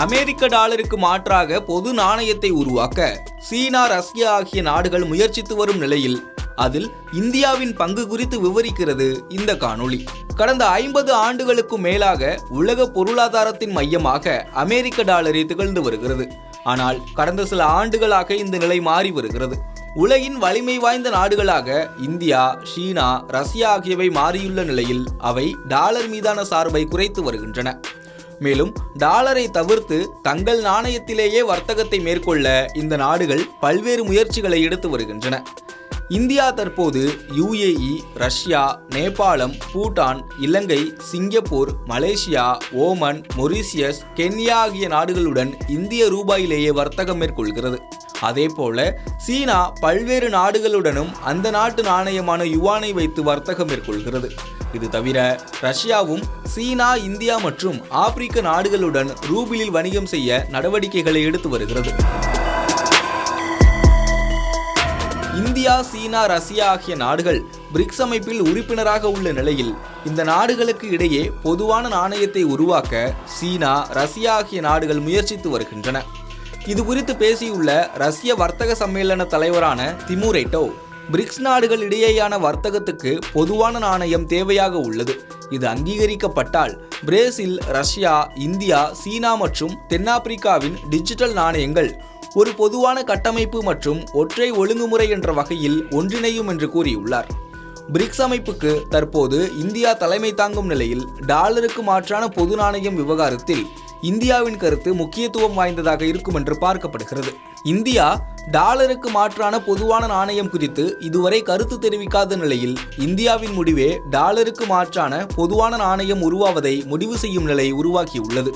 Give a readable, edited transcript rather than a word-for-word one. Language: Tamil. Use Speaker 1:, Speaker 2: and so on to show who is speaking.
Speaker 1: அமெரிக்க டாலருக்கு மாற்றாக பொது நாணயத்தை உருவாக்க சீனா, ரஷ்யா ஆகிய நாடுகள் முயற்சித்து வரும் நிலையில் அதில் இந்தியாவின் பங்கு குறித்து விவரிக்கிறது இந்த காணொளி. கடந்த 50 ஆண்டுகளுக்கும் மேலாக உலக பொருளாதாரத்தின் மையமாக அமெரிக்க டாலரை திகழ்ந்து வருகிறது. ஆனால் கடந்த சில ஆண்டுகளாக இந்த நிலை மாறி வருகிறது. உலகின் வலிமை வாய்ந்த நாடுகளாக இந்தியா, சீனா, ரஷ்யா ஆகியவை மாறியுள்ள நிலையில் அவை டாலர் மீதான சார்பை குறைத்து வருகின்றன. மேலும் டாலரை தவிர்த்து தங்கள் நாணயத்திலேயே வர்த்தகத்தை மேற்கொள்ள இந்த நாடுகள் பல்வேறு முயற்சிகளை எடுத்து வருகின்றன. இந்தியா தற்போது UAE, ரஷ்யா, நேபாளம், பூட்டான், இலங்கை, Singapore, Malaysia, Oman, Mauritius, Kenya ஆகிய நாடுகளுடன் இந்திய ரூபாயிலேயே வர்த்தகம் மேற்கொள்கிறது. அதேபோல சீனா பல்வேறு நாடுகளுடனும் அந்த நாட்டு நாணயமான யுவானை வைத்து வர்த்தகம் மேற்கொள்கிறது. இது தவிர ரஷ்யாவும் சீனா, இந்தியா மற்றும் ஆப்பிரிக்க நாடுகளுடன் ரூபிளில் வணிகம் செய்ய நடவடிக்கைகளை எடுத்து வருகிறது. இந்தியா, சீனா, ரஷ்யா ஆகிய நாடுகள் பிரிக்ஸ் அமைப்பில் உறுப்பினராக உள்ள நிலையில் இந்த நாடுகளுக்கு இடையே பொதுவான நாணயத்தை உருவாக்க சீனா, ரஷ்யா ஆகிய நாடுகள் முயற்சித்து வருகின்றன. இது குறித்து பேசியுள்ள ரஷ்ய வர்த்தக சம்மேளன தலைவரான திமுரைட்டோவ், பிரிக்ஸ் நாடுகள் இடையேயான வர்த்தகத்துக்கு பொதுவான நாணயம் தேவையாக உள்ளது. இது அங்கீகரிக்கப்பட்டால் பிரேசில், ரஷ்யா, இந்தியா, சீனா மற்றும் தென்னாப்பிரிக்காவின் டிஜிட்டல் நாணயங்கள் ஒரு பொதுவான கட்டமைப்பு மற்றும் ஒற்றை ஒழுங்குமுறை என்ற வகையில் ஒன்றிணையும் என்று கூறியுள்ளார். பிரிக்ஸ் அமைப்புக்கு தற்போது இந்தியா தலைமை தாங்கும் நிலையில் டாலருக்கு மாற்றான பொது நாணயம் விவகாரத்தில் இந்தியாவின் கருத்து முக்கியத்துவம் வாய்ந்ததாக இருக்கும் என்று பார்க்கப்படுகிறது. இந்தியா டாலருக்கு மாற்றான பொதுவான நாணயம் குறித்து இதுவரை கருத்து தெரிவிக்காத நிலையில் இந்தியாவின் முடிவே டாலருக்கு மாற்றான பொதுவான நாணயம் உருவாவதை முடிவு செய்யும் நிலை உருவாக்கியுள்ளது.